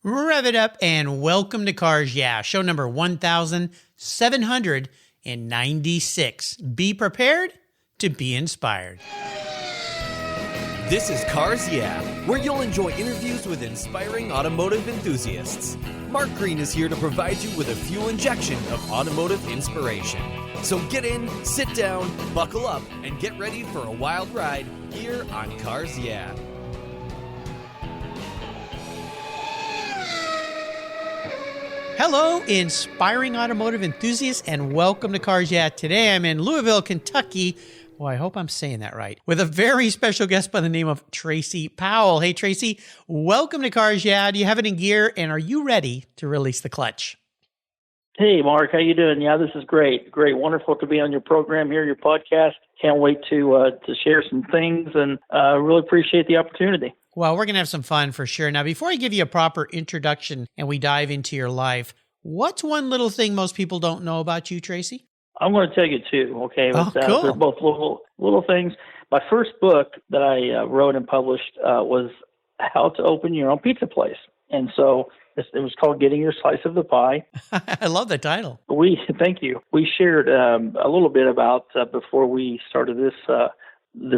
Rev it up and welcome to Cars Yeah, show number 1796. Be prepared to be inspired. This is Cars Yeah, where you'll enjoy interviews with inspiring automotive enthusiasts. Mark Green is here to provide you with a fuel injection of automotive inspiration. So get in, sit down, buckle up, and get ready for a wild ride here on Cars Yeah. Hello, inspiring automotive enthusiasts, and welcome to Cars Yeah. Today I'm in Louisville, Kentucky. Well, I hope I'm saying that right. With a very special guest by the name of Tracy Powell. Hey, Tracy, welcome to Cars Yeah. Do you have it in gear, and are you ready to release the clutch? Hey, Mark, how you doing? Yeah, this is great. Great. Wonderful to be on your program here, your podcast. Can't wait to share some things, and really appreciate the opportunity. Well, we're going to have some fun for sure. Now, before I give you a proper introduction and we dive into your life, what's one little thing most people don't know about you, Tracy? I'm going to tell you two, okay? Oh, cool. They're both little things. My first book that I wrote and published was How to Open Your Own Pizza Place. And so it was called Getting Your Slice of the Pie. I love the title. Thank you. We shared a little bit about, before we started this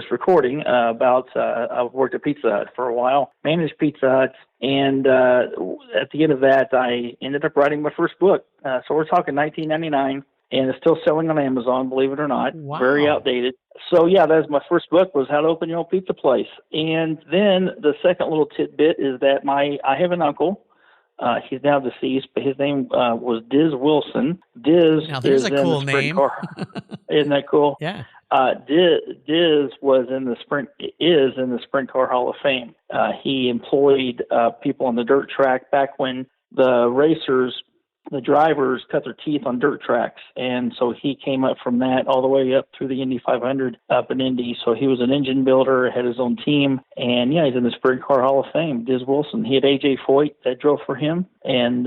recording, about I've worked at Pizza Hut for a while, managed Pizza Hut, and at the end of that, I ended up writing my first book. So we're talking 1999, and it's still selling on Amazon, believe it or not. Wow. Very outdated. So yeah, that's my first book, was How to Open Your Own Pizza Place. And then the second little tidbit is that I have an uncle. He's now deceased, but his name was Diz Wilson. Diz now, there's is a cool in the sprint name. car. Isn't that cool? Yeah. Diz is in the Sprint Car Hall of Fame. He employed people on the dirt track back when the racers, the drivers, cut their teeth on dirt tracks, and so he came up from that all the way up through the Indy 500 up in Indy. So he was an engine builder, had his own team, and yeah, he's in the Sprint Car Hall of Fame. Diz Wilson. He had A.J. Foyt that drove for him, and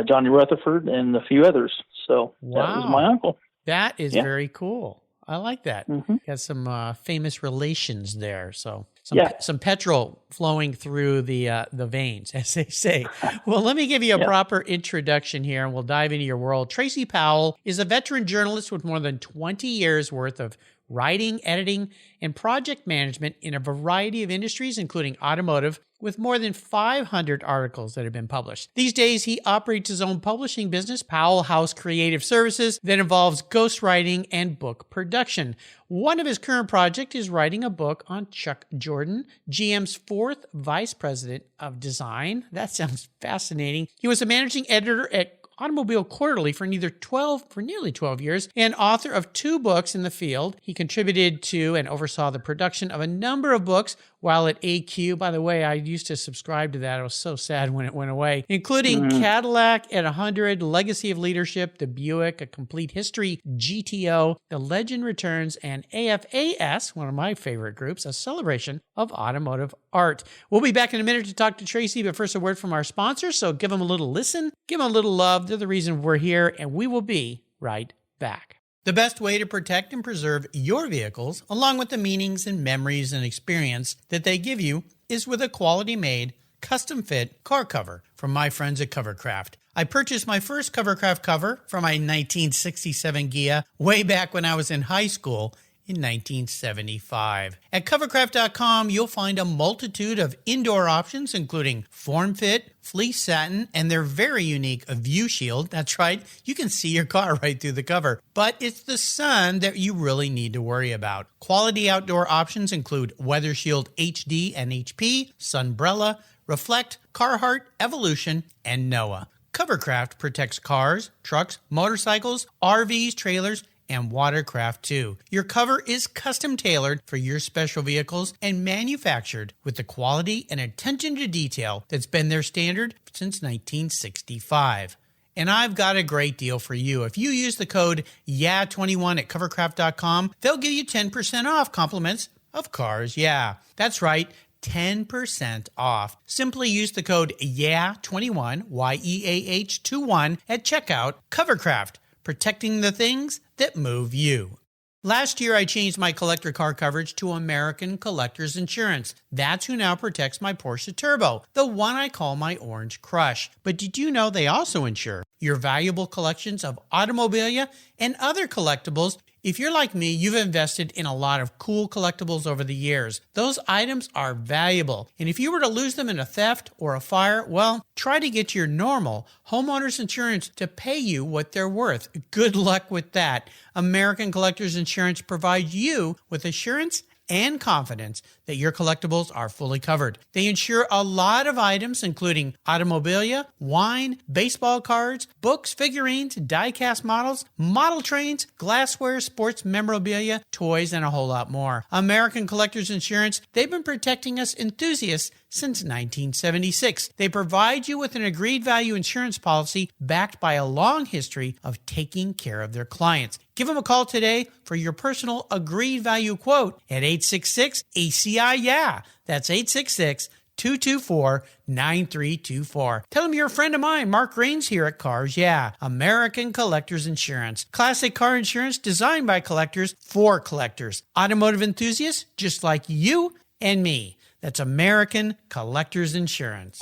Johnny Rutherford, and a few others. So wow. That was my uncle. That is very cool. I like that. Mm-hmm. Got some famous relations there. So some petrol flowing through the veins, as they say. Well, let me give you a proper introduction here, and we'll dive into your world. Tracy Powell is a veteran journalist with more than 20 years worth of writing, editing, and project management in a variety of industries, including automotive, with more than 500 articles that have been published. These days, he operates his own publishing business, Powell House Creative Services, that involves ghostwriting and book production. One of his current projects is writing a book on Chuck Jordan, GM's fourth vice president of design. That sounds fascinating. He was a managing editor at Automobile Quarterly for nearly 12 years, and author of 2 books in the field. He contributed to and oversaw the production of a number of books while at AQ. By the way, I used to subscribe to that. I was so sad when it went away, including Cadillac at 100, Legacy of Leadership, the Buick, A Complete History, GTO, The Legend Returns, and AFAS, one of my favorite groups, a celebration of automotive art. We'll be back in a minute to talk to Tracy, but first a word from our sponsors. So give them a little listen, give them a little love. They're the reason we're here, and we will be right back. The best way to protect and preserve your vehicles, along with the meanings and memories and experience that they give you, is with a quality-made, custom-fit car cover from my friends at Covercraft. I purchased my first Covercraft cover for my 1967 Ghia way back when I was in high school in 1975. At covercraft.com, you'll find a multitude of indoor options, including form fit, fleece satin, and their very unique View Shield. That's right, you can see your car right through the cover. But it's the sun that you really need to worry about. Quality outdoor options include Weather Shield HD and HP, Sunbrella, Reflect, Carhartt, Evolution, and NOAA. Covercraft protects cars, trucks, motorcycles, RVs, trailers, and watercraft too. Your cover is custom tailored for your special vehicles and manufactured with the quality and attention to detail that's been their standard since 1965. And I've got a great deal for you. If you use the code YEAH21 at covercraft.com, they'll give you 10% off compliments of Cars Yeah. That's right, 10% off. Simply use the code YEAH21, YEAH21 at checkout. Covercraft, protecting the things that move you. Last year, I changed my collector car coverage to American Collectors Insurance. That's who now protects my Porsche Turbo, the one I call my Orange Crush. But did you know they also insure your valuable collections of automobilia and other collectibles? If you're like me, you've invested in a lot of cool collectibles over the years. Those items are valuable, and if you were to lose them in a theft or a fire, well, try to get your normal homeowner's insurance to pay you what they're worth. Good luck with that. American Collectors Insurance provides you with assurance and confidence that your collectibles are fully covered. They insure a lot of items, including automobilia, wine, baseball cards, books, figurines, die-cast models, model trains, glassware, sports memorabilia, toys, and a whole lot more. American Collectors Insurance, they've been protecting us enthusiasts since 1976. They provide you with an agreed value insurance policy backed by a long history of taking care of their clients. Give them a call today for your personal agreed value quote at 866-ACI-YEAH. That's 866-224-9324. Tell them you're a friend of mine, Mark Rains here at Cars Yeah, American Collectors Insurance. Classic car insurance designed by collectors for collectors. Automotive enthusiasts just like you and me. That's American Collectors Insurance.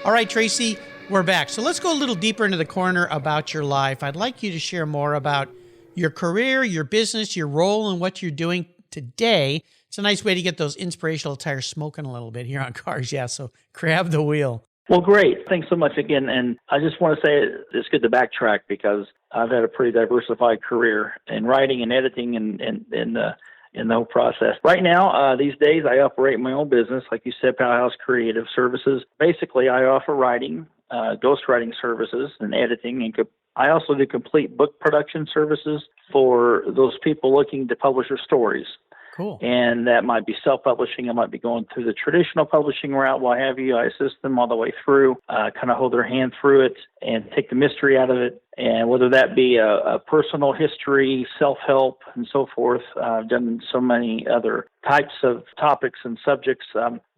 All right, Tracy, we're back. So let's go a little deeper into the corner about your life. I'd like you to share more about your career, your business, your role, and what you're doing today. It's a nice way to get those inspirational tires smoking a little bit here on Cars Yeah, so grab the wheel. Well, great. Thanks so much again. And I just want to say it's good to backtrack because I've had a pretty diversified career in writing and editing and in the whole process. Right now, these days, I operate my own business, like you said, Powell House Creative Services. Basically, I offer writing, ghostwriting services and editing, and I also do complete book production services for those people looking to publish their stories. Cool. And that might be self-publishing. It might be going through the traditional publishing route, what have you. I assist them all the way through, kind of hold their hand through it and take the mystery out of it. And whether that be a personal history, self-help, and so forth. I've done so many other types of topics and subjects.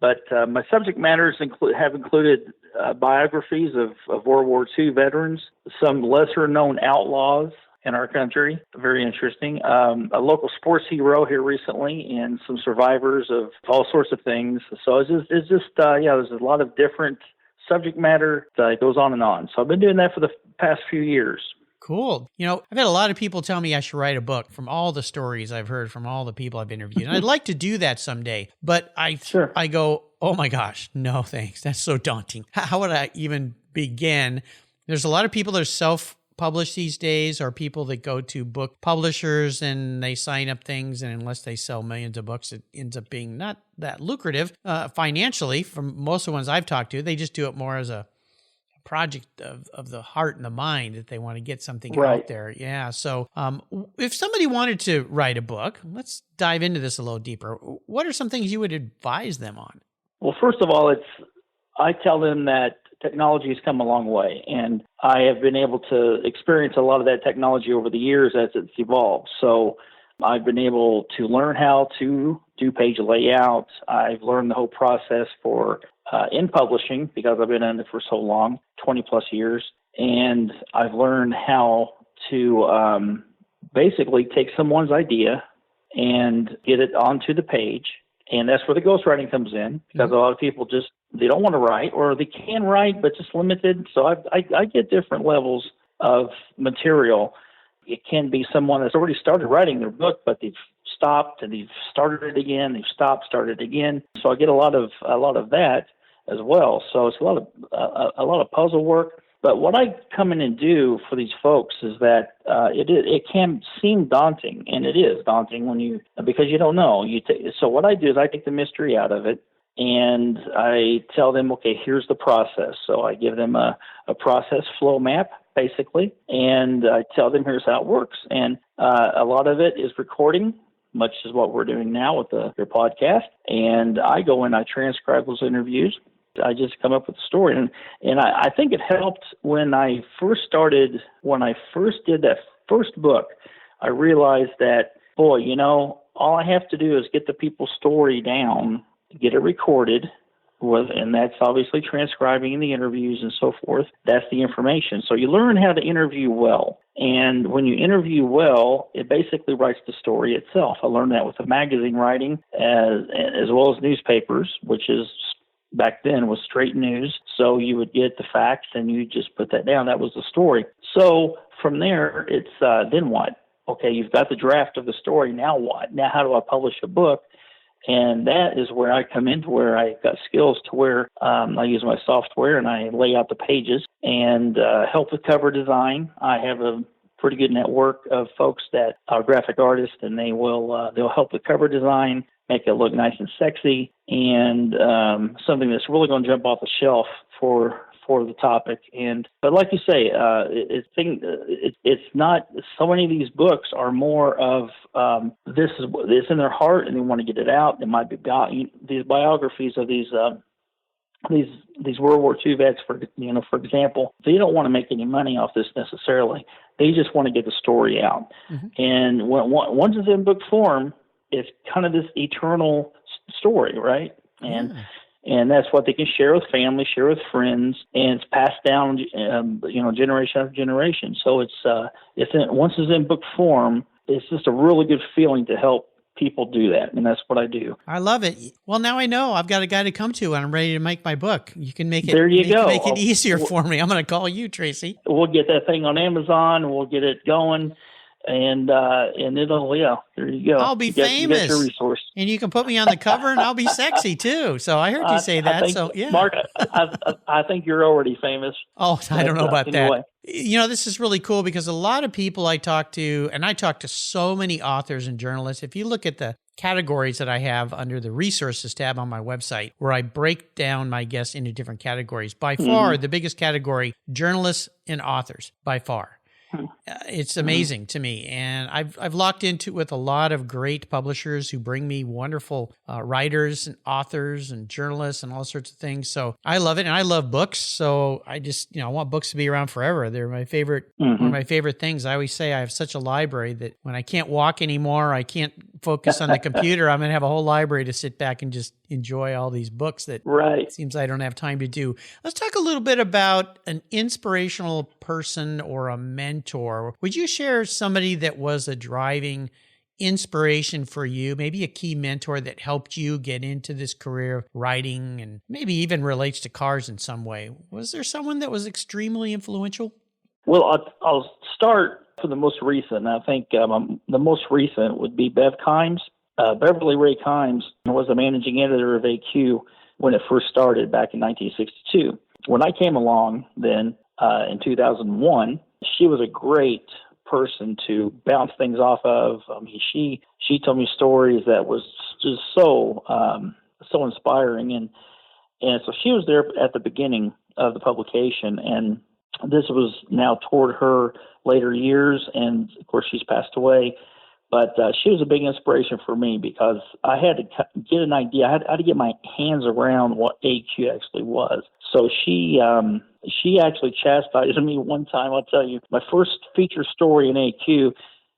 But my subject matters have included biographies of World War II veterans, some lesser-known outlaws in our country. Very interesting. A local sports hero here recently, and some survivors of all sorts of things. So it's just there's a lot of different subject matter that goes on and on. So I've been doing that for the past few years. Cool. You know, I've had a lot of people tell me I should write a book from all the stories I've heard from all the people I've interviewed. And I'd like to do that someday, but I go, oh my gosh, no thanks. That's so daunting. How would I even begin? There's a lot of people that are self-published these days, or people that go to book publishers and they sign up things, and unless they sell millions of books, it ends up being not that lucrative financially. From most of the ones I've talked to, they just do it more as a project of the heart and the mind, that they want to get something out there. Yeah. So if somebody wanted to write a book, let's dive into this a little deeper. What are some things you would advise them on? Well, first of all, I tell them that technology has come a long way, and I have been able to experience a lot of that technology over the years as it's evolved. So I've been able to learn how to do page layout. I've learned the whole process for in publishing, because I've been in it for so long, 20 plus years. And I've learned how to basically take someone's idea and get it onto the page. And that's where the ghostwriting comes in, because a lot of people they don't want to write, or they can write, but just limited. So I get different levels of material. It can be someone that's already started writing their book, but they've stopped and they've started it again. They've stopped, started again. So I get a lot of that as well. So it's a lot of puzzle work. But what I come in and do for these folks is that it can seem daunting, and it is daunting because you don't know. So what I do is I take the mystery out of it, and I tell them, okay, here's the process. So I give them a process flow map, basically, and I tell them here's how it works. And a lot of it is recording, much as what we're doing now with your podcast. And I go and I transcribe those interviews. I just come up with a story. And I think it helped when I first did that first book. I realized that, boy, all I have to do is get the people's story down, get it recorded, and that's obviously transcribing the interviews and so forth. That's the information. So you learn how to interview well. And when you interview well, it basically writes the story itself. I learned that with the magazine writing as well as newspapers, which is back then was straight news. So you would get the facts and you just put that down. That was the story. So from there, it's then what? Okay, you've got the draft of the story. Now what? Now how do I publish a book? And that is where I come into where I got skills to where I use my software and I lay out the pages and help with cover design. I have a pretty good network of folks that are graphic artists, and they'll help with cover design, make it look nice and sexy, and something that's really going to jump off the shelf for the topic. But like you say, it's not, so many of these books are more of this is it's in their heart and they want to get it out. It might be these biographies of these World War II vets, for example. They don't want to make any money off this necessarily. They just want to get the story out. Mm-hmm. And once it's in book form, it's kind of this eternal story, right? And that's what they can share with family, share with friends, and it's passed down, generation after generation. So once it's in book form, it's just a really good feeling to help people do that, and that's what I do. I love it. Well, now I know I've got a guy to come to, and I'm ready to make my book. You can make it. There you go. Make it easier for me. I'm going to call you, Tracy. We'll get that thing on Amazon. We'll get it going. And it'll, there you go. I'll be famous. You got your resource. And you can put me on the cover and I'll be sexy too. So I heard you say that. Mark, I think you're already famous. Oh, I don't know about that. This is really cool because a lot of people I talk to, and I talk to so many authors and journalists. If you look at the categories that I have under the resources tab on my website, where I break down my guests into different categories, by far the biggest category, journalists and authors, by far. It's amazing to me, and I've locked into it with a lot of great publishers who bring me wonderful writers and authors and journalists and all sorts of things. So I love it, and I love books. So I just I want books to be around forever. They're my favorite, one of my favorite things. I always say I have such a library that when I can't walk anymore, I can't focus on the computer. I'm going to have a whole library to sit back and just enjoy all these books that it seems I don't have time to do. Let's talk a little bit about an inspirational person or a mentor. Would you share somebody that was a driving inspiration for you, maybe a key mentor that helped you get into this career of writing and maybe even relates to cars in some way? Was there someone that was extremely influential? Well, I'll start for the most recent. I think the most recent would be Beth Hines. Beverly Ray Kimes was the managing editor of AQ when it first started back in 1962. When I came along then in 2001, she was a great person to bounce things off of. She told me stories that was just so inspiring, and so she was there at the beginning of the publication, and this was now toward her later years, and of course she's passed away. But she was a big inspiration for me because I had to get an idea. I had to get my hands around what AQ actually was. So she actually chastised me one time. I'll tell you, my first feature story in AQ.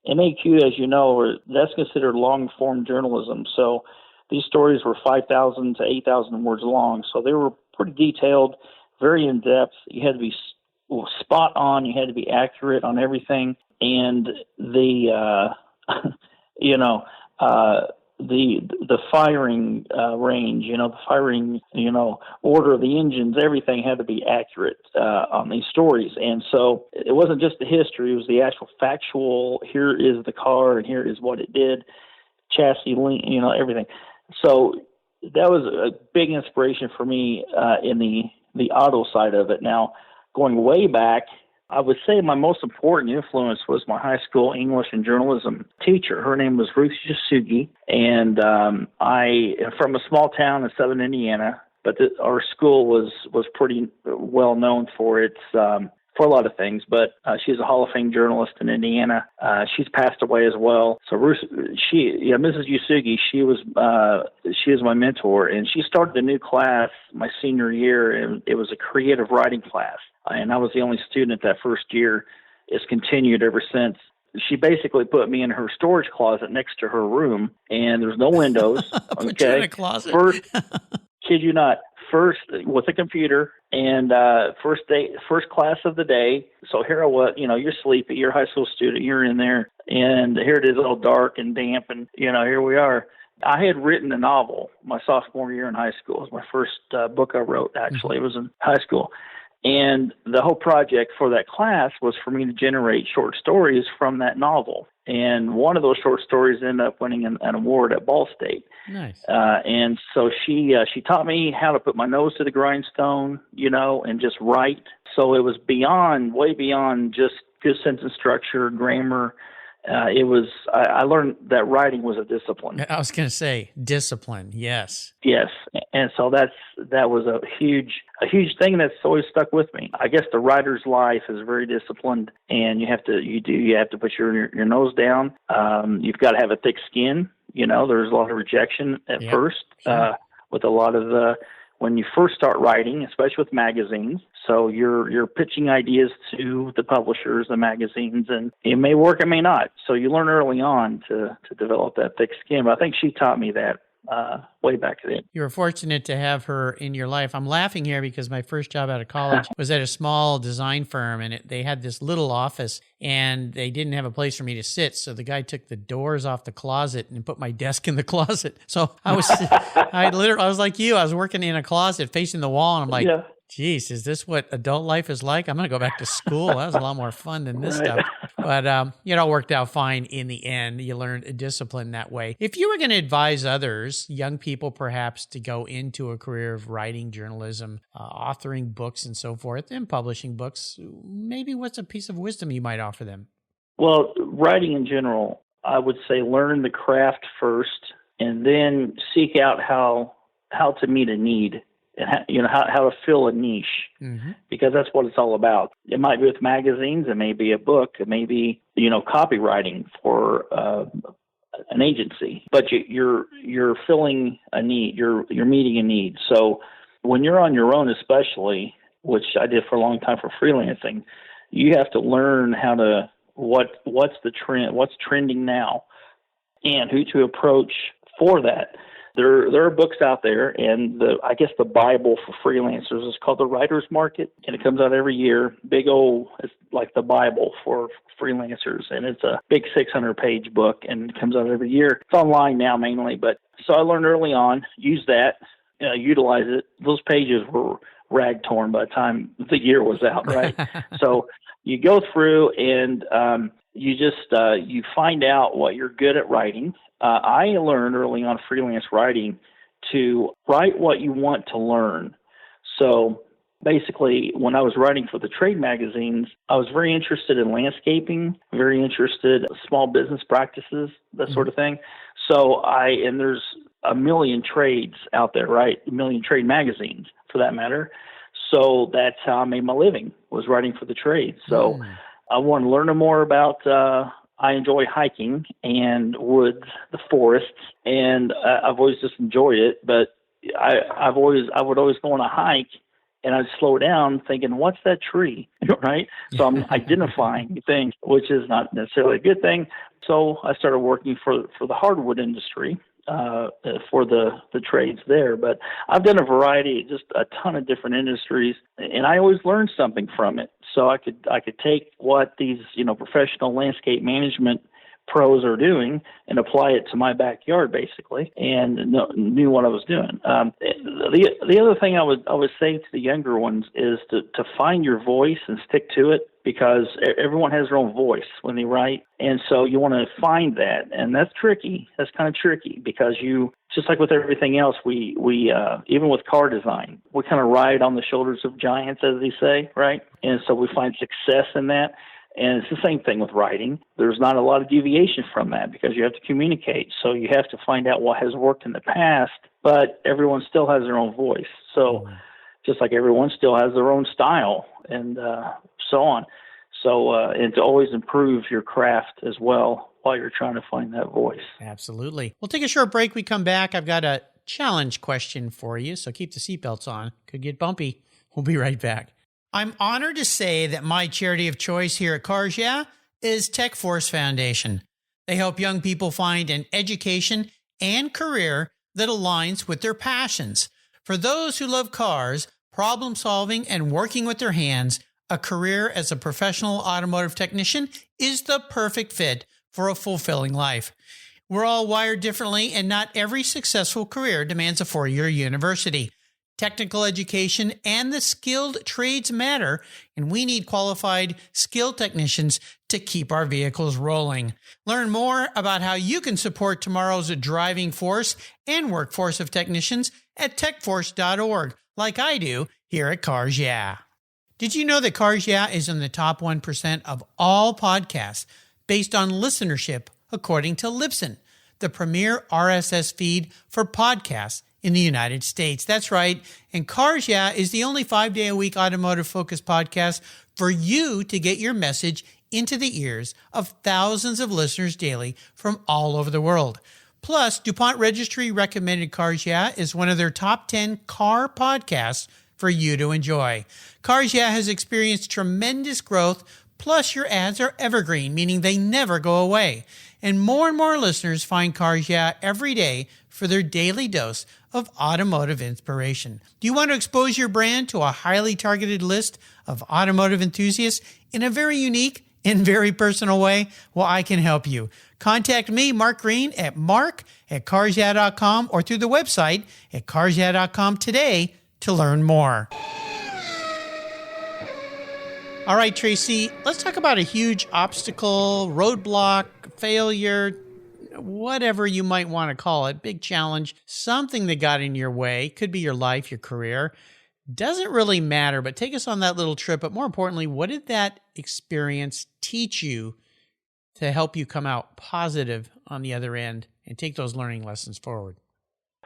In AQ, as you know, that's considered long-form journalism. So these stories were 5,000 to 8,000 words long. So they were pretty detailed, very in-depth. You had to be spot on. You had to be accurate on everything. And the firing range, the firing, order of the engines, everything had to be accurate on these stories. And so it wasn't just the history, it was the actual factual, here is the car and here is what it did, chassis, everything. So that was a big inspiration for me in the auto side of it. Now, going way back, I would say my most important influence was my high school English and journalism teacher. Her name was Ruth Yasugi, and I am from a small town in southern Indiana, but our school was pretty well known for its for a lot of things. But she's a Hall of Fame journalist in Indiana. She's passed away as well. So Ruth, Mrs. Yasugi, she was my mentor, and she started a new class my senior year, and it was a creative writing class. And I was the only student that first year. It's continued ever since. She basically put me in her storage closet next to her room, and there's no windows. Put you in a closet. kid you not, first with a computer and first class of the day. So here I was, you're sleepy, you're a high school student, you're in there, and here it is all dark and damp, and here we are. I had written a novel my sophomore year in high school. It was my first book I wrote, actually. It was in high school. And the whole project for that class was for me to generate short stories from that novel. And one of those short stories ended up winning an award at Ball State. Nice. And so she taught me how to put my nose to the grindstone, and just write. So it was way beyond just good sentence structure, grammar. I learned that writing was a discipline. I was going to say discipline. Yes. Yes. And so that was a huge thing that's always stuck with me. I guess the writer's life is very disciplined, and you have to put your nose down. You've got to have a thick skin. There's a lot of rejection at first, sure. With a lot of when you first start writing, especially with magazines. So you're pitching ideas to the publishers, the magazines, and it may work, it may not. So you learn early on to develop that thick skin. But I think she taught me that way back then. You were fortunate to have her in your life. I'm laughing here because my first job out of college was at a small design firm, and they had this little office, and they didn't have a place for me to sit. So the guy took the doors off the closet and put my desk in the closet. So I was like you. I was working in a closet facing the wall, and I'm like, geez, is this what adult life is like? I'm going to go back to school. That was a lot more fun than this stuff. But it all worked out fine in the end. You learned a discipline that way. If you were going to advise others, young people perhaps, to go into a career of writing, journalism, authoring books and so forth, and publishing books, maybe what's a piece of wisdom you might offer them? Well, writing in general, I would say learn the craft first, and then seek out how to meet a need. And how to fill a niche, because that's what it's all about. It might be with magazines, it may be a book, it may be copywriting for an agency, but you're filling a need, you're meeting a need. So when you're on your own, especially, which I did for a long time for freelancing, you have to learn what's the trend, what's trending now, and who to approach for that. There are books out there, and I guess the Bible for freelancers is called The Writer's Market, and it comes out every year. It's like the Bible for freelancers, and it's a big 600-page book, and it comes out every year. It's online now mainly, but so I learned early on, use that, utilize it. Those pages were rag torn by the time the year was out, right? So you go through and you find out what you're good at writing. I learned early on freelance writing to write what you want to learn. So basically, when I was writing for the trade magazines, I was very interested in landscaping, very interested in small business practices, that sort of thing. So and there's a million trades out there, right? A million trade magazines, for that matter. So that's how I made my living, was writing for the trades. So I want to learn more about I enjoy hiking and woods, the forests, and I've always just enjoyed it. But I would always go on a hike, and I'd slow down, thinking, "What's that tree?" Right? So I'm identifying things, which is not necessarily a good thing. So I started working for the hardwood industry, for the trades there. But I've done a variety, just a ton of different industries, and I always learned something from it. So I could take what these professional landscape management pros are doing and apply it to my backyard, basically, and knew what I was doing. The other thing I would say to the younger ones is to find your voice and stick to it, because everyone has their own voice when they write, and so you want to find that, and that's tricky. That's kind of tricky, because just like with everything else, we even with car design, we kind of ride on the shoulders of giants, as they say, right? And so we find success in that. And it's the same thing with writing. There's not a lot of deviation from that, because you have to communicate. So you have to find out what has worked in the past, but everyone still has their own voice. So just like everyone still has their own style, and so on. So and to always improve your craft as well while you're trying to find that voice. Absolutely. We'll take a short break. We come back. I've got a challenge question for you, so keep the seatbelts on. Could get bumpy. We'll be right back. I'm honored to say that my charity of choice here at Cars Yeah! is Tech Force Foundation. They help young people find an education and career that aligns with their passions. For those who love cars, problem solving, and working with their hands, a career as a professional automotive technician is the perfect fit for a fulfilling life. We're all wired differently, and not every successful career demands a 4-year university. Technical education and the skilled trades matter, and we need qualified, skilled technicians to keep our vehicles rolling. Learn more about how you can support tomorrow's driving force and workforce of technicians at techforce.org, like I do here at Cars Yeah. Did you know that Cars Yeah is in the top 1% of all podcasts based on listenership, according to Libsyn, the premier RSS feed for podcasts in the United States? That's right. And Cars Yeah is the only 5-day-a-week automotive-focused podcast for you to get your message into the ears of thousands of listeners daily from all over the world. Plus, DuPont Registry recommended Cars Yeah is one of their top 10 car podcasts for you to enjoy. Cars Yeah has experienced tremendous growth, plus your ads are evergreen, meaning they never go away. And more listeners find Cars Yeah every day for their daily dose of automotive inspiration. Do you want to expose your brand to a highly targeted list of automotive enthusiasts in a very unique and very personal way? Well, I can help you. Contact me, Mark Green, at mark@carsyeah.com or through the website at carsyeah.com today to learn more. All right, Tracy, let's talk about a huge obstacle, roadblock, failure, whatever you might want to call it, big challenge, something that got in your way. Could be your life, your career. Doesn't really matter, but take us on that little trip. But more importantly, what did that experience teach you to help you come out positive on the other end and take those learning lessons forward?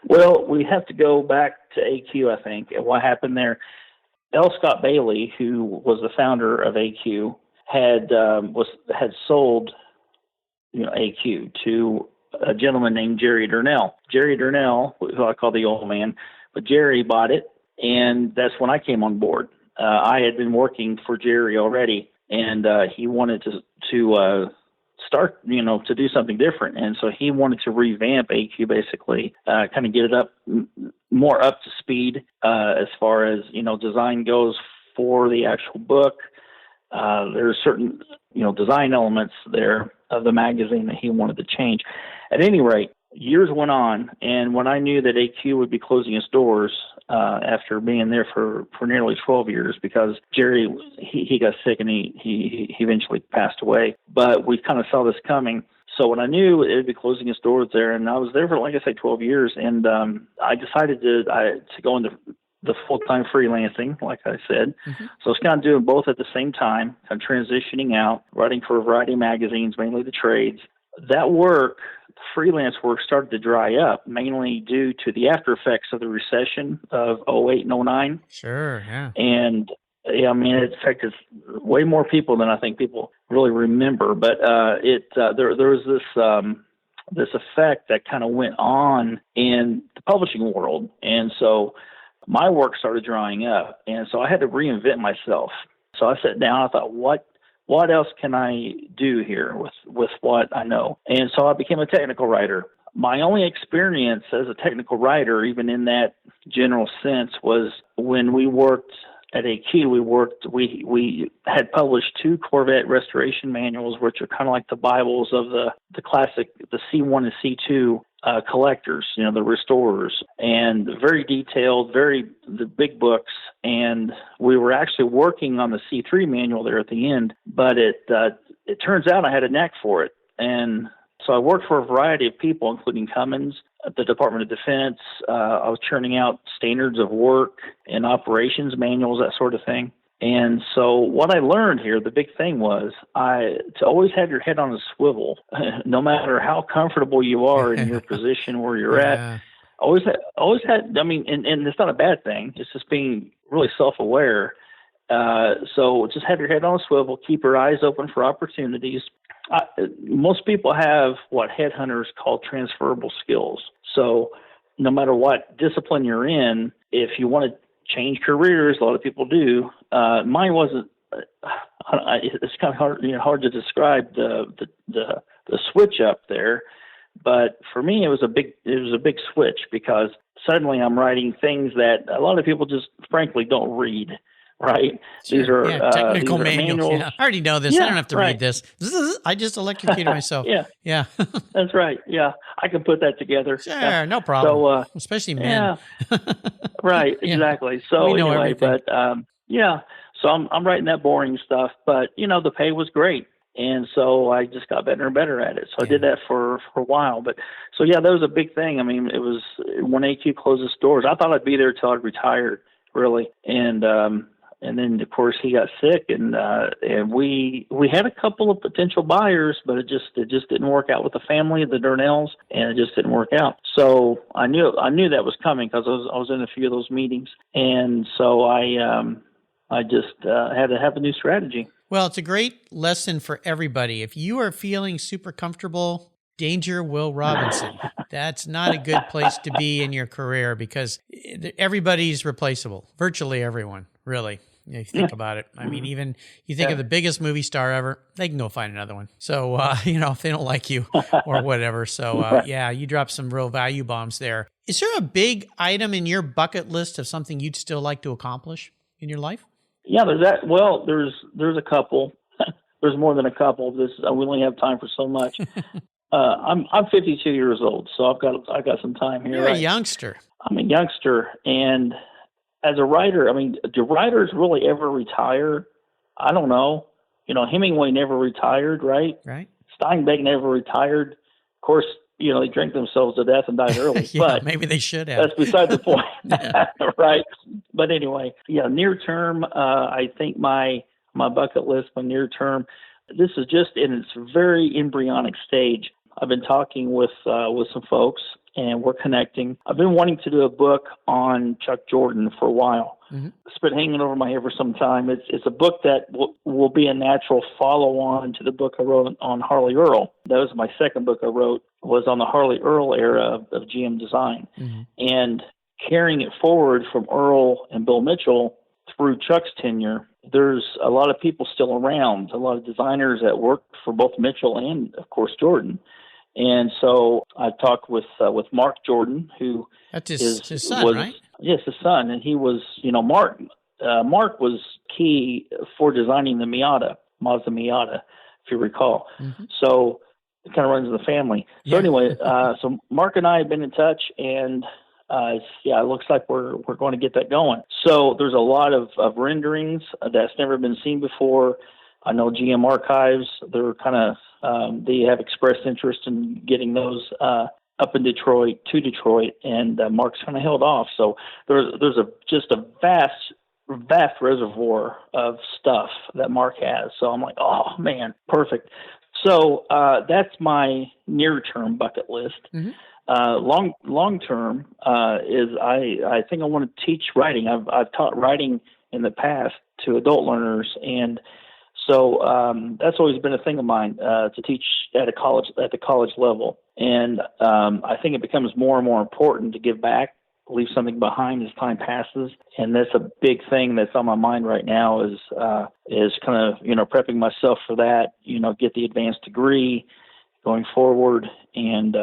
Well, we have to go back to AQ, I think, and what happened there. L. Scott Bailey, who was the founder of AQ, had sold AQ to a gentleman named Jerry Durnell. Jerry Durnell, who I call the old man, but Jerry bought it, and that's when I came on board. I had been working for Jerry already, and he wanted to start, to do something different. And so he wanted to revamp AQ, basically, kind of get it more up to speed as far as, design goes for the actual book. There's certain, design elements there of the magazine that he wanted to change. At any rate, years went on, and when I knew that AQ would be closing its doors after being there for nearly 12 years, because Jerry, he got sick and he eventually passed away, but we kind of saw this coming. So when I knew it would be closing its doors there, and I was there for, like I say, 12 years, and I decided to go into the full-time freelancing, like I said. Mm-hmm. So I was kind of doing both at the same time, kind of transitioning out, writing for a variety of magazines, mainly the trades. That work, freelance work, started to dry up, mainly due to the after effects of the recession of 2008 and 2009. Sure, yeah. And it affected way more people than I think people really remember. But there was this effect that kind of went on in the publishing world, and so my work started drying up, and so I had to reinvent myself. So I sat down. I thought, what else can I do here with what I know? And so I became a technical writer. My only experience as a technical writer, even in that general sense, was when we worked at AQ. We had published 2 Corvette restoration manuals, which are kind of like the Bibles of the classic, the C1 and C2 collectors, the restorers, and very detailed, the big books. And we were actually working on the C3 manual there at the end, but it turns out I had a knack for it. And so I worked for a variety of people, including Cummins, the Department of Defense. I was churning out standards of work and operations manuals, that sort of thing. And so what I learned here, the big thing was to always have your head on a swivel, no matter how comfortable you are in your position where you're at. Always had, and it's not a bad thing. It's just being really self-aware. So just have your head on a swivel, keep your eyes open for opportunities. Most people have what headhunters call transferable skills. So no matter what discipline you're in, if you want to change careers, a lot of people do. Mine wasn't. It's kind of hard to describe the switch up there, but for me it was a big switch, because suddenly I'm writing things that a lot of people just frankly don't read. Right. Sure. These are Technical these are manuals. manuals. Yeah. I already know this. I don't have to read this. I just electrocuted myself. Yeah. Yeah. That's right. Yeah. I can put that together. Sure. Yeah. No problem. So, especially men. Yeah. Right. Yeah. Exactly. So We know anyway, everything. but yeah. So I'm writing that boring stuff, but the pay was great. And so I just got better and better at it. So I did that for a while. But so, yeah, that was a big thing. I mean, it was when AQ closed its doors, I thought I'd be there till I'd retired, really. And then, of course, he got sick, and we had a couple of potential buyers, but it just didn't work out with the family, the Durnells, and it just didn't work out. So I knew that was coming because I was in a few of those meetings, and so I just had to have a new strategy. Well, it's a great lesson for everybody. If you are feeling super comfortable, danger, Will Robinson. That's not a good place to be in your career because everybody's replaceable. Virtually everyone, really. You think about it. I mean, even you think of the biggest movie star ever, they can go find another one. So, if they don't like you or whatever. So, you dropped some real value bombs there. Is there a big item in your bucket list of something you'd still like to accomplish in your life? Yeah, there's that. Well, there's a couple. There's more than a couple. We only have time for so much. I'm 52 years old, so I've got some time here. You're a youngster. I'm a youngster, and as a writer, I mean, do writers really ever retire? I don't know. Hemingway never retired, right? Right. Steinbeck never retired. Of course, they drank themselves to death and died early. But maybe they should have. That's beside the point, right? But anyway, near term, I think my bucket list, my near term, this is just in its very embryonic stage. I've been talking with some folks, and we're connecting. I've been wanting to do a book on Chuck Jordan for a while. Mm-hmm. It's been hanging over my head for some time. It's a book that will be a natural follow-on to the book I wrote on Harley Earl. That was my second book I wrote, was on the Harley Earl era of GM design. Mm-hmm. And carrying it forward from Earl and Bill Mitchell through Chuck's tenure, there's a lot of people still around, a lot of designers that worked for both Mitchell and, of course, Jordan. And so I talked with Mark Jordan, who that's his son, right? Yes, his son, and he was, Mark was key for designing the Mazda Miata, if you recall. Mm-hmm. So it kind of runs in the family. So anyway, so Mark and I have been in touch, and it looks like we're going to get that going. So there's a lot of renderings that's never been seen before. I know GM Archives, they're kind of they have expressed interest in getting those up in Detroit, and Mark's kind of held off. So there's just a vast reservoir of stuff that Mark has. So I'm like, oh man, perfect. So that's my near-term bucket list. Mm-hmm. Long term is I think I want to teach writing. I've taught writing in the past to adult learners, and so that's always been a thing of mine to teach at the college level. And I think it becomes more and more important to give back, leave something behind as time passes. And that's a big thing that's on my mind right now is kind of prepping myself for that. Get the advanced degree going forward, and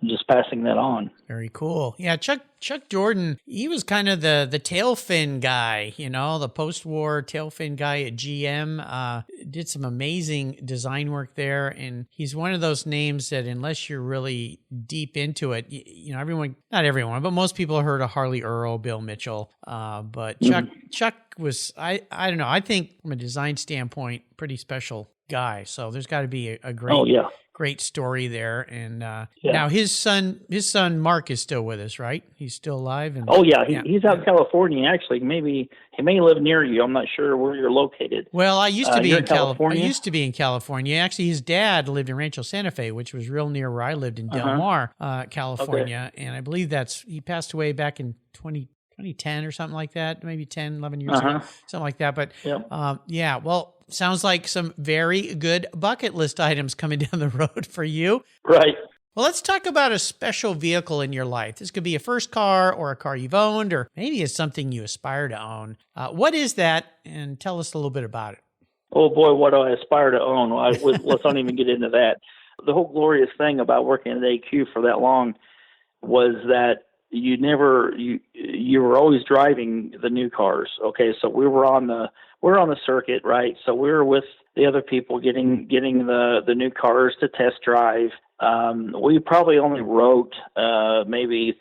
just passing that on. Very cool. Yeah, Chuck Jordan, he was kind of the tail fin guy, the post-war tail fin guy at GM. Did some amazing design work there, and he's one of those names that unless you're really deep into it, not everyone, but most people have heard of Harley Earl, Bill Mitchell. But Chuck was, I don't know, I think from a design standpoint, pretty special guy. So there's got to be a great great story there. And now his son Mark is still with us, right? He's still alive. And he's out in California. Actually, maybe he may live near you. I'm not sure where you're located. Well, I used to be in California. I used to be in California. Actually, his dad lived in Rancho Santa Fe, which was real near where I lived in Del Mar, California. Okay. And I believe he passed away back in 2010 or something like that, maybe 10, 11 years ago, something like that. But well, sounds like some very good bucket list items coming down the road for you. Right. Well, let's talk about a special vehicle in your life. This could be a first car or a car you've owned, or maybe it's something you aspire to own. What is that? And tell us a little bit about it. Oh boy, what do I aspire to own? Let's not even get into that. The whole glorious thing about working at AQ for that long was that, you were always driving the new cars. Okay, so we're on the circuit, right? So we were with the other people getting the new cars to test drive. We probably only wrote maybe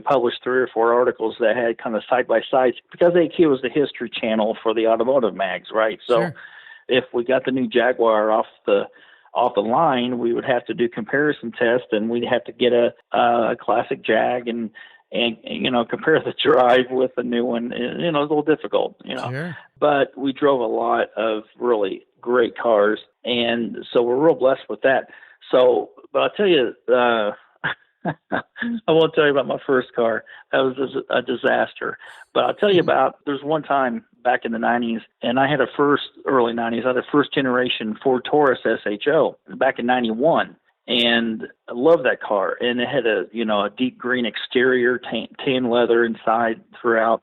published 3 or 4 articles that had kind of side by sides, because AQ was the history channel for the automotive mags, right? So Sure. if we got the new Jaguar off the line, we would have to do comparison tests, and we'd have to get a classic Jag and compare the drive with the new one. And, it's a little difficult, Sure. but we drove a lot of really great cars, and so we're real blessed with that. So, but I'll tell you, I won't tell you about my first car. That was a disaster. But I'll tell you about, there's one time back in the 90s, and I had early 90s, I had a first generation Ford Taurus SHO back in 91. And I love that car. And it had a deep green exterior, tan leather inside throughout,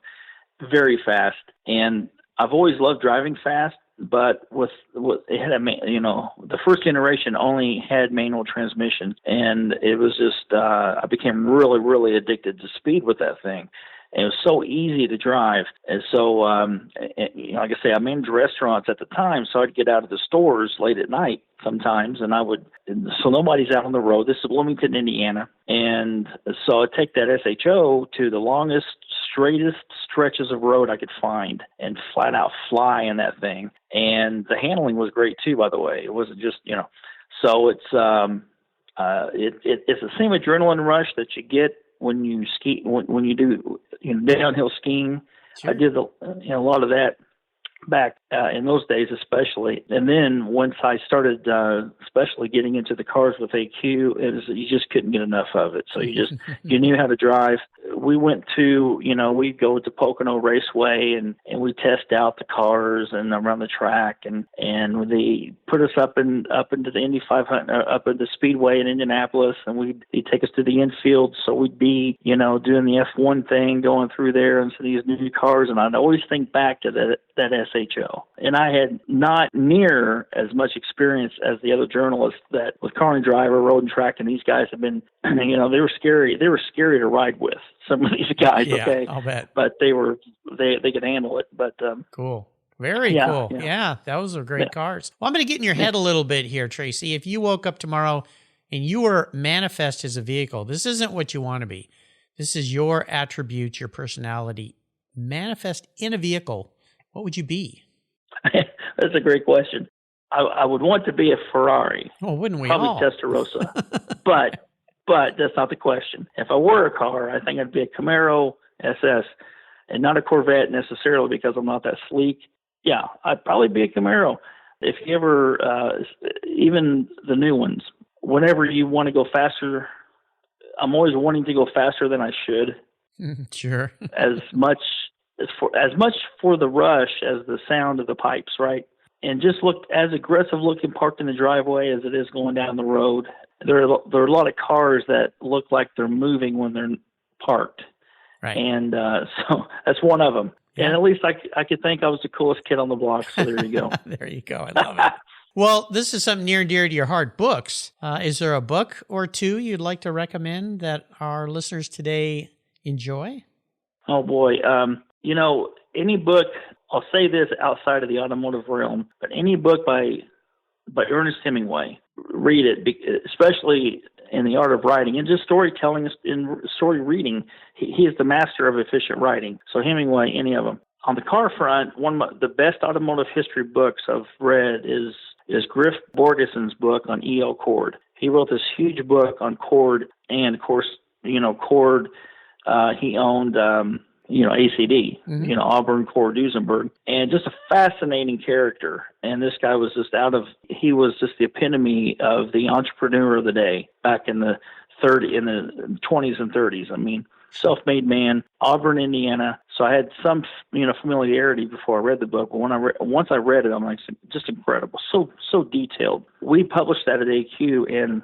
very fast. And I've always loved driving fast, but with it had the first generation only had manual transmission, and it was just I became really, really addicted to speed with that thing. And it was so easy to drive. And so, like I say, I managed restaurants at the time, so I'd get out of the stores late at night sometimes, and so nobody's out on the road. This is Bloomington, Indiana. And so I'd take that SHO to the longest, straightest stretches of road I could find and flat out fly in that thing. And the handling was great too, by the way. It wasn't just, so it's the same adrenaline rush that you get when you ski, when you do downhill skiing. Sure. I did a lot of that back in those days, especially. And then once I started, especially getting into the cars with AQ, you just couldn't get enough of it. So you knew how to drive. We went to, we'd go to Pocono Raceway and we test out the cars and around the track, and they put us up into the Indy 500, up at the Speedway in Indianapolis, and he'd take us to the infield. So we'd be, doing the F1 thing, going through there and these new cars. And I'd always think back to that SHO. And I had not near as much experience as the other journalists that with Car and Driver, Road and Track, and these guys have been, they were scary. They were scary to ride with, some of these guys. Yeah, okay. I'll bet. But they could handle it. But, cool. Very cool. Yeah. Those are great cars. Well, I'm going to get in your head a little bit here, Tracy. If you woke up tomorrow and you were manifest as a vehicle, this isn't what you want to be. This is your attributes, your personality. Manifest in a vehicle, what would you be? That's a great question. I would want to be a Ferrari. Oh, wouldn't we Probably all? Testarossa. but that's not the question. If I were a car, I think I'd be a Camaro SS and not a Corvette necessarily, because I'm not that sleek. Yeah, I'd probably be a Camaro. If you ever, even the new ones, whenever you want to go faster, I'm always wanting to go faster than I should. Sure. as much for the rush as the sound of the pipes, right? And just look as aggressive looking parked in the driveway as it is going down the road. There are a lot of cars that look like they're moving when they're parked. Right. And so that's one of them. Yeah. And at least I could think I was the coolest kid on the block. So there you go. There you go. I love it. Well, this is something near and dear to your heart, books. Is there a book or two you'd like to recommend that our listeners today enjoy? Oh, boy. Any book, I'll say this outside of the automotive realm, but any book by Ernest Hemingway, read it, especially in the art of writing and just storytelling and story reading. He is the master of efficient writing. So Hemingway, any of them. On the car front, one of the best automotive history books I've read is Griff Borgeson's book on E.L. Cord. He wrote this huge book on Cord, and of course, Cord, he owned, ACD, Auburn Cord Duesenberg, and just a fascinating character. And this guy was he was just the epitome of the entrepreneur of the day back in the 20s and 30s. I mean, self-made man, Auburn, Indiana. So I had some, familiarity before I read the book. But once I read it, I'm like, just incredible. So detailed. We published that at AQ, and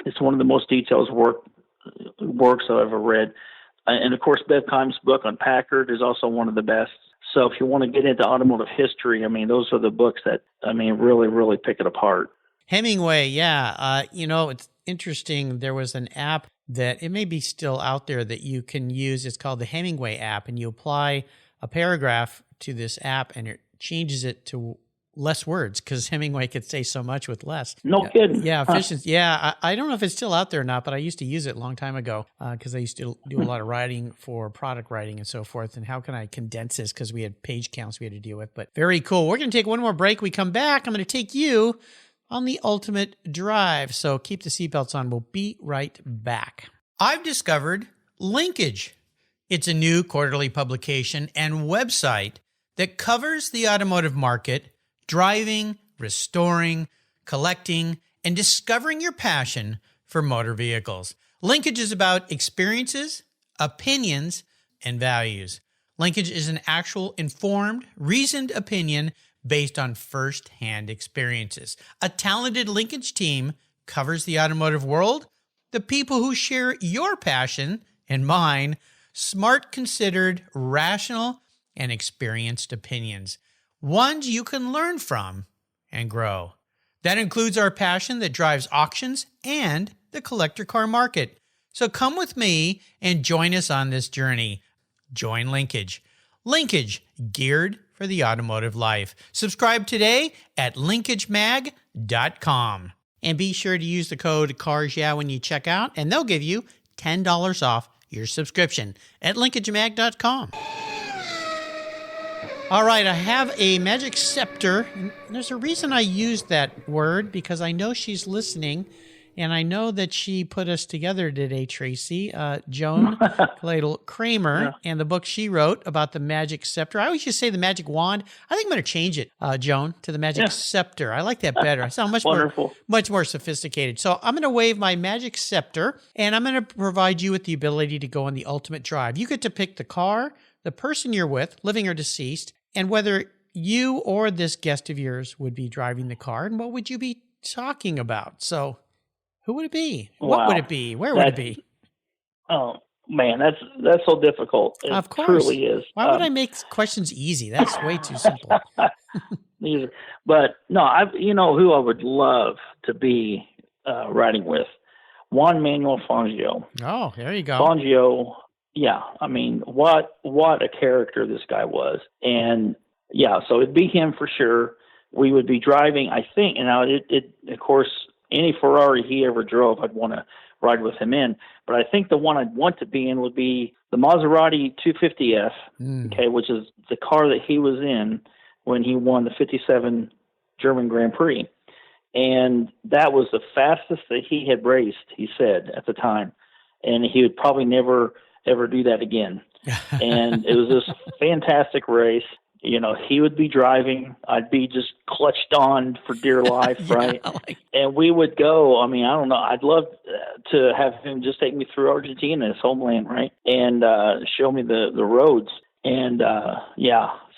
it's one of the most detailed works I've ever read. And of course, Beth Hines' book on Packard is also one of the best. So if you want to get into automotive history, those are the books that, really, really pick it apart. Hemingway, yeah. It's interesting. There was an app that it may be still out there that you can use. It's called the Hemingway app, and you apply a paragraph to this app and it changes it to less words because Hemingway could say so much with less. No kidding. Yeah, efficiency. Yeah, I don't know if it's still out there or not, but I used to use it a long time ago because I used to do a lot of writing for product writing and so forth. And how can I condense this? Because we had page counts we had to deal with. But very cool. We're going to take one more break. We come back. I'm going to take you on the ultimate drive. So keep the seatbelts on. We'll be right back. I've discovered Linkage. It's a new quarterly publication and website that covers the automotive market, driving, restoring, collecting, and discovering your passion for motor vehicles. Linkage is about experiences, opinions, and values. Linkage is an actual informed, reasoned opinion based on first-hand experiences. A talented Linkage team covers the automotive world, the people who share your passion and mine, smart, considered, rational, and experienced opinions. Ones you can learn from and grow. That includes our passion that drives auctions and the collector car market. So come with me and join us on this journey. Join Linkage. Linkage, geared for the automotive life. Subscribe today at linkagemag.com. And be sure to use the code CARSYEAH when you check out, and they'll give you $10 off your subscription at linkagemag.com. All right, I have a magic scepter. And there's a reason I used that word because I know she's listening, and I know that she put us together today, Tracy. Joan Cladle Kramer, and the book she wrote about the magic scepter. I always just say the magic wand. I think I'm going to change it, Joan, to the magic scepter. I like that better. I sound much more sophisticated. So I'm going to wave my magic scepter, and I'm going to provide you with the ability to go on the ultimate drive. You get to pick the car, the person you're with, living or deceased, and whether you or this guest of yours would be driving the car, and what would you be talking about? So who would it be? Wow. What would it be? Where would it be? Oh, man, that's so difficult. It of course. Truly is. Why would I make questions easy? That's way too simple. But no, you know who I would love to be riding with? Juan Manuel Fangio. Oh, there you go. Fangio. Yeah, I mean, what a character this guy was. And yeah, so it'd be him for sure. We would be driving, I think, and now it of course, any Ferrari he ever drove, I'd want to ride with him in. But I think the one I'd want to be in would be the Maserati 250F, okay, which is the car that he was in when he won the 57 German Grand Prix. And that was the fastest that he had raced, he said, at the time. And he would probably never ever do that again. And it was this fantastic race. You know, he would be driving. I'd be just clutched on for dear life, right? And we would go. I mean, I don't know. I'd love to have him just take me through Argentina, his homeland, right? And show me the roads. And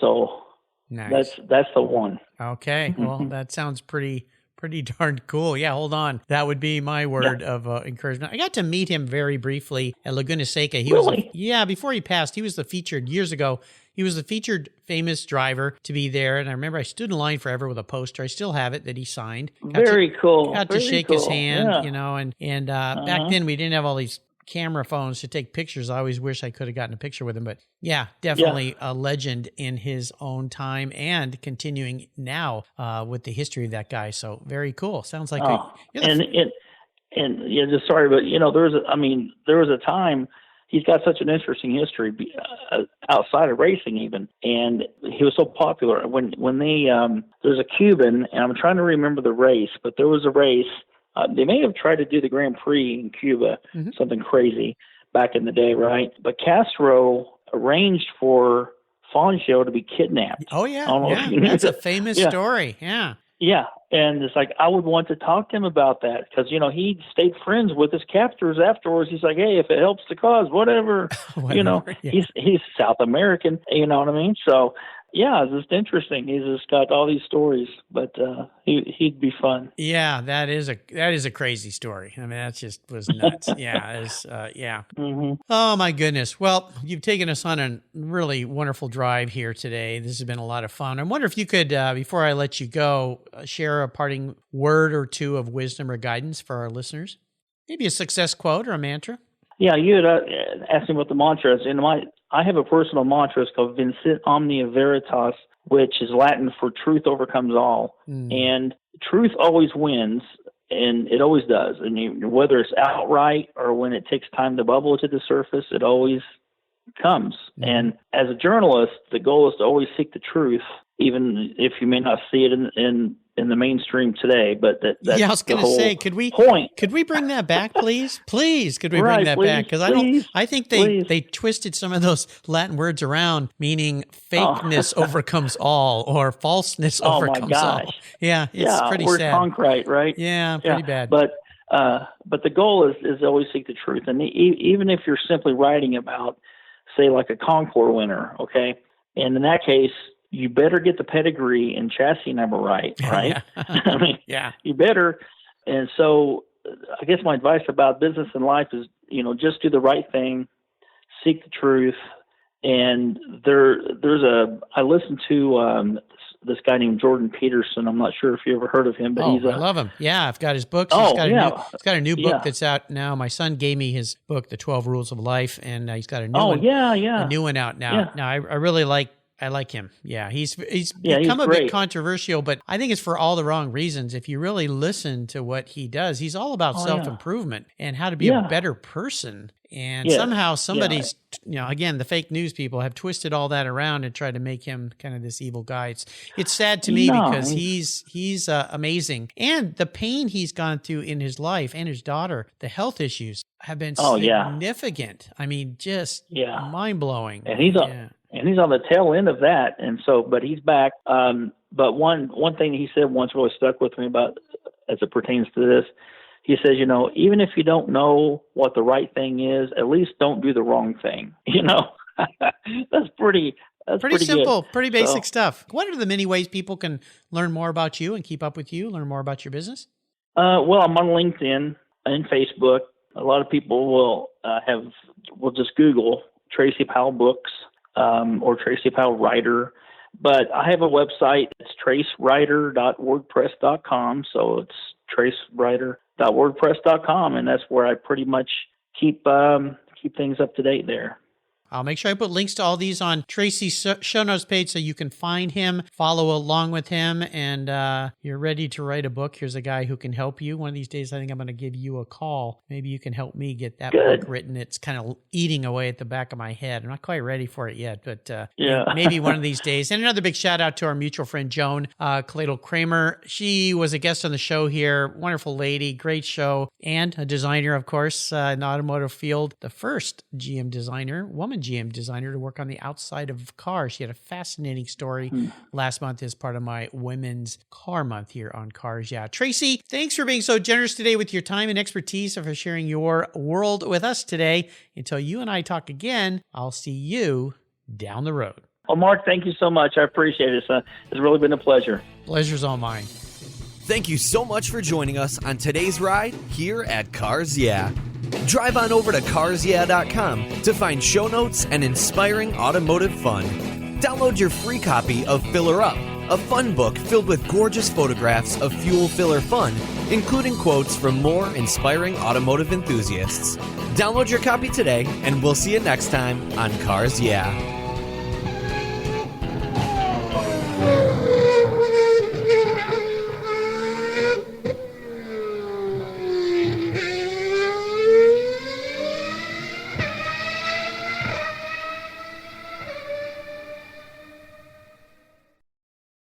so nice. That's the one. Okay. Well, that sounds pretty darn cool. Yeah, hold on. That would be my word of encouragement. I got to meet him very briefly at Laguna Seca. Before he passed, he was the featured, years ago, he was the featured famous driver to be there. And I remember I stood in line forever with a poster. I still have it that he signed. Very cool. Got to shake his hand, you know, and back then we didn't have all these camera phones to take pictures. I always wish I could have gotten a picture with him, but yeah, definitely a legend in his own time and continuing now with the history of that guy. So very cool. Sounds like just sorry, but you know, there was a time. He's got such an interesting history outside of racing, even, and he was so popular. When there's a Cuban, and I'm trying to remember the race, but there was a race. They may have tried to do the Grand Prix in Cuba, something crazy back in the day, right? But Castro arranged for Fangio to be kidnapped. Oh, yeah. That's a famous story. Yeah. Yeah. And it's like, I would want to talk to him about that because, you know, he stayed friends with his captors afterwards. He's like, hey, if it helps the cause, whatever. You know, he's South American, you know what I mean? So, yeah, it's just interesting. He's just got all these stories, but he'd be fun. Yeah, that is a crazy story. I mean, that just was nuts. Oh my goodness. Well, you've taken us on a really wonderful drive here today. This has been a lot of fun. I wonder if you could, before I let you go, share a parting word or two of wisdom or guidance for our listeners. Maybe a success quote or a mantra. Yeah, you had asked me what the mantra is. I have a personal mantra. It's called Vincit Omnia Veritas, which is Latin for truth overcomes all. And truth always wins, and it always does. And whether it's outright or when it takes time to bubble to the surface, it always comes. And as a journalist, the goal is to always seek the truth, even if you may not see it in the mainstream today. But that's I was going to say, could we bring that back, please? Please, could we bring that back? Because I think they twisted some of those Latin words around, meaning fakeness overcomes all, or falseness overcomes all. Yeah, it's pretty sad. Concrete, right? Yeah, pretty bad. But the goal is always seek the truth, and even if you're simply writing about, say, like a Concours winner, okay, and in that case, you better get the pedigree and chassis number right? I mean, you better. And so I guess my advice about business and life is, just do the right thing, seek the truth. And I listened to this guy named Jordan Peterson. I'm not sure if you ever heard of him, but I love him. Yeah, I've got his books. He's got a new book that's out now. My son gave me his book, The 12 Rules of Life, and he's got a new one. A new one out now. Yeah. Now I really like him. Yeah, he's become a bit controversial, but I think it's for all the wrong reasons. If you really listen to what he does, he's all about self-improvement and how to be a better person. And somehow somebody's, again, the fake news people have twisted all that around and tried to make him kind of this evil guy. It's sad to me because he's amazing. And the pain he's gone through in his life and his daughter, the health issues have been significant. I mean, just mind-blowing. And he's on the tail end of that. And so, but he's back. But one thing he said once really stuck with me about, as it pertains to this, he says, even if you don't know what the right thing is, at least don't do the wrong thing. That's pretty simple, good. Pretty basic stuff. What are the many ways people can learn more about you and keep up with you, learn more about your business? Well, I'm on LinkedIn and Facebook. A lot of people will just Google Tracy Powell Books. Or Tracy Powell Writer. But I have a website. It's tracewriter.wordpress.com. So it's tracewriter.wordpress.com, and that's where I pretty much keep things up to date there. I'll make sure I put links to all these on Tracy's show notes page so you can find him, follow along with him, and you're ready to write a book. Here's a guy who can help you. One of these days, I think I'm going to give you a call. Maybe you can help me get that book written. It's kind of eating away at the back of my head. I'm not quite ready for it yet, but maybe one of these days. And another big shout out to our mutual friend, Joan Cladle Kramer. She was a guest on the show here. Wonderful lady, great show, and a designer, of course, in the automotive field. The first GM designer to work on the outside of cars. She had a fascinating story last month as part of my Women's Car Month here on Cars Yeah. Tracy, thanks for being so generous today with your time and expertise and for sharing your world with us today. Until you and I talk again, I'll see you down the road. Well, Mark, thank you so much. I appreciate it. It's really been a pleasure. Pleasure's all mine. Thank you so much for joining us on today's ride here at Cars Yeah. Drive on over to carsyeah.com to find show notes and inspiring automotive fun. Download your free copy of Filler Up, a fun book filled with gorgeous photographs of fuel filler fun, including quotes from more inspiring automotive enthusiasts. Download your copy today, and we'll see you next time on Cars Yeah.